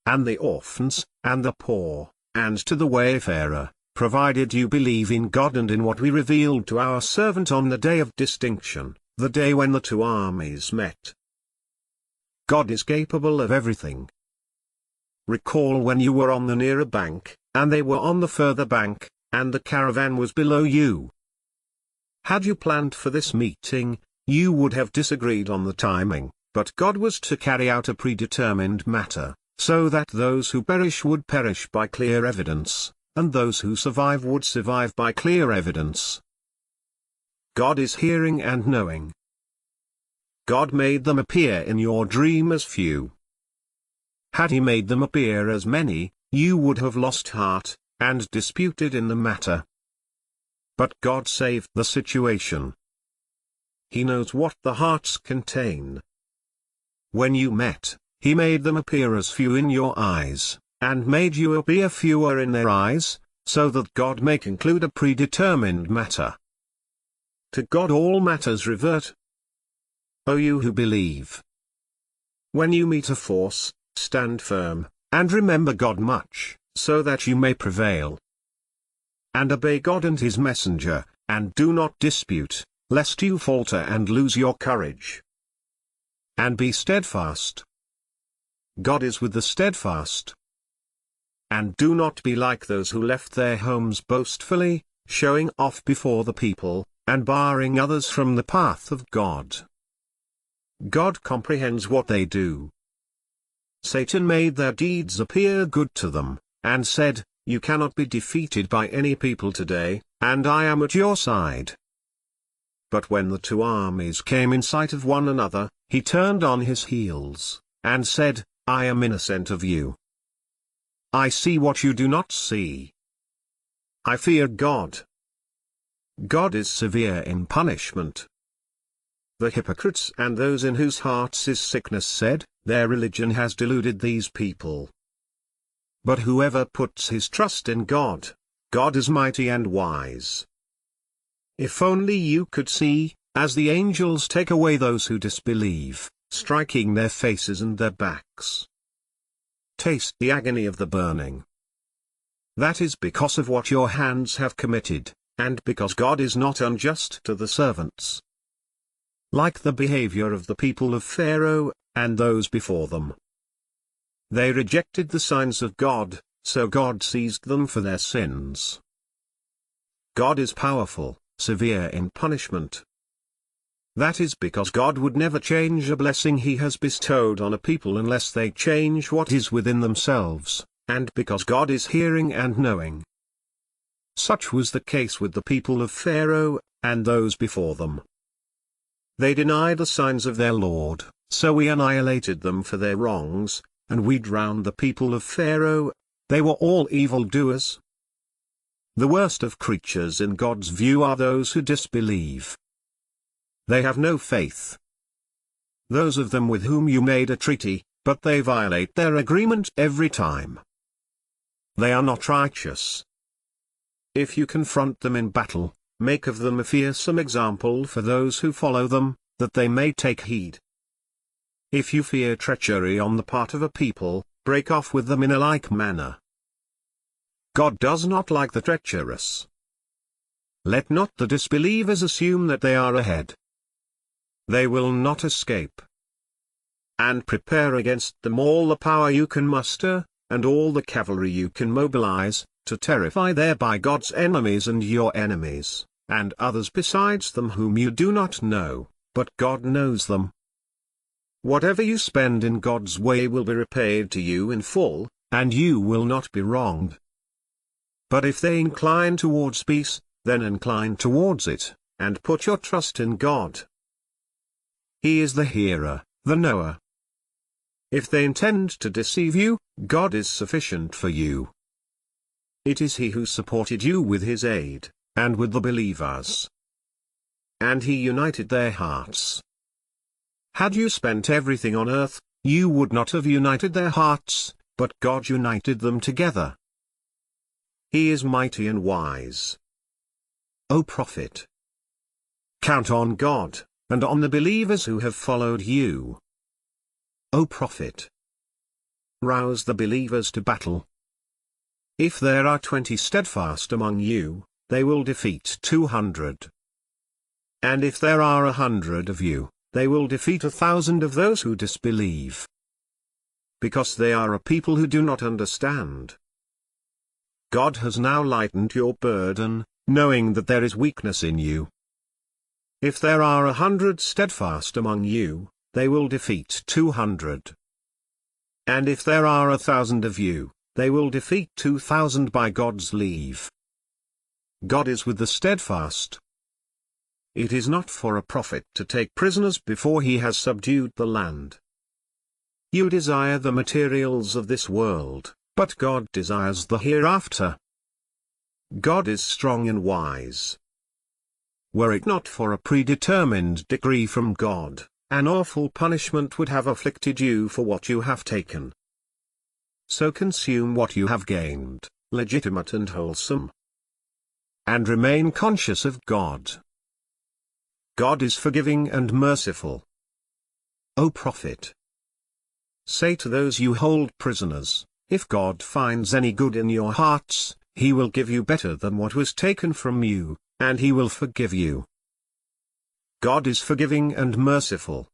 and the orphans, and the poor, and to the wayfarer, provided you believe in God and in what we revealed to our servant on the day of distinction, the day when the two armies met. God is capable of everything. Recall when you were on the nearer bank, and they were on the further bank, and the caravan was below you. Had you planned for this meeting, you would have disagreed on the timing, but God was to carry out a predetermined matter, so that those who perish would perish by clear evidence, and those who survive would survive by clear evidence. God is hearing and knowing. God made them appear in your dream as few. Had he made them appear as many, you would have lost heart, and disputed in the matter. But God saved the situation. He knows what the hearts contain. When you met, he made them appear as few in your eyes, and made you appear fewer in their eyes, so that God may conclude a predetermined matter. To God all matters revert. O you who believe! When you meet a force, stand firm, and remember God much, so that you may prevail. And obey God and his messenger, and do not dispute, lest you falter and lose your courage. And be steadfast. God is with the steadfast. And do not be like those who left their homes boastfully, showing off before the people, and barring others from the path of God. God comprehends what they do. Satan made their deeds appear good to them, and said, "You cannot be defeated by any people today, and I am at your side." But when the two armies came in sight of one another, he turned on his heels, and said, "I am innocent of you. I see what you do not see. I fear God. God is severe in punishment." The hypocrites and those in whose hearts is sickness said, "Their religion has deluded these people." But whoever puts his trust in God, God is mighty and wise. If only you could see, as the angels take away those who disbelieve, striking their faces and their backs. Taste the agony of the burning. That is because of what your hands have committed, and because God is not unjust to the servants. Like the behavior of the people of Pharaoh, and those before them. They rejected the signs of God, so God seized them for their sins. God is powerful, severe in punishment. That is because God would never change a blessing he has bestowed on a people unless they change what is within themselves, and because God is hearing and knowing. Such was the case with the people of Pharaoh, and those before them. They denied the signs of their Lord, so we annihilated them for their wrongs, and we drowned the people of Pharaoh. They were all evildoers. The worst of creatures in God's view are those who disbelieve. They have no faith. Those of them with whom you made a treaty, but they violate their agreement every time. They are not righteous. If you confront them in battle, make of them a fearsome example for those who follow them, that they may take heed. If you fear treachery on the part of a people, break off with them in a like manner. God does not like the treacherous. Let not the disbelievers assume that they are ahead. They will not escape. And prepare against them all the power you can muster, and all the cavalry you can mobilize, to terrify thereby God's enemies and your enemies, and others besides them whom you do not know, but God knows them. Whatever you spend in God's way will be repaid to you in full, and you will not be wronged. But if they incline towards peace, then incline towards it, and put your trust in God. He is the hearer, the knower. If they intend to deceive you, God is sufficient for you. It is He who supported you with His aid, and with the believers. And He united their hearts. Had you spent everything on earth, you would not have united their hearts, but God united them together. He is mighty and wise. O Prophet! Count on God, and on the believers who have followed you. O Prophet! rouse the believers to battle. If there are 20 steadfast among you, they will defeat 200. And if there are 100 of you, they will defeat 1,000 of those who disbelieve. Because they are a people who do not understand. God has now lightened your burden, knowing that there is weakness in you. If there are 100 steadfast among you, they will defeat 200. And if there are 1,000 of you, they will defeat 2,000 by God's leave. God is with the steadfast. It is not for a prophet to take prisoners before he has subdued the land. You desire the materials of this world, but God desires the hereafter. God is strong and wise. Were it not for a predetermined decree from God, an awful punishment would have afflicted you for what you have taken. So consume what you have gained, legitimate and wholesome. And remain conscious of God. God is forgiving and merciful. O Prophet, say to those you hold prisoners, if God finds any good in your hearts, He will give you better than what was taken from you, and He will forgive you. God is forgiving and merciful.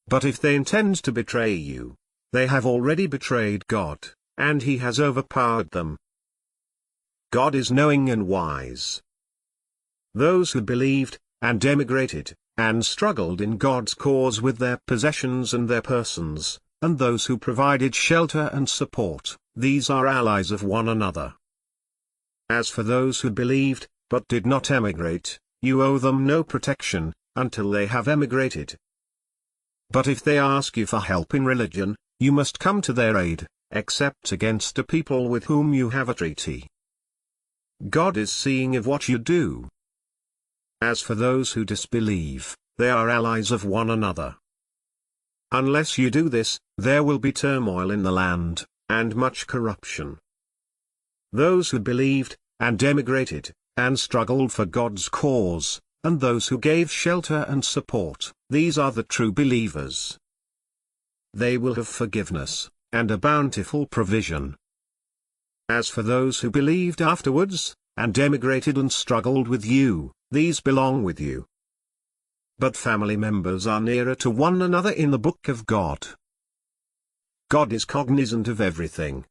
But if they intend to betray you, they have already betrayed God, and He has overpowered them. God is knowing and wise. Those who believed, and emigrated, and struggled in God's cause with their possessions and their persons, and those who provided shelter and support, these are allies of one another. As for those who believed, but did not emigrate, you owe them no protection, until they have emigrated. But if they ask you for help in religion, you must come to their aid, except against a people with whom you have a treaty. God is seeing of what you do. As for those who disbelieve, they are allies of one another. Unless you do this, there will be turmoil in the land, and much corruption. Those who believed, and emigrated, and struggled for God's cause, and those who gave shelter and support, these are the true believers. They will have forgiveness, and a bountiful provision. As for those who believed afterwards, and emigrated and struggled with you, these belong with you. But family members are nearer to one another in the book of God. God is cognizant of everything.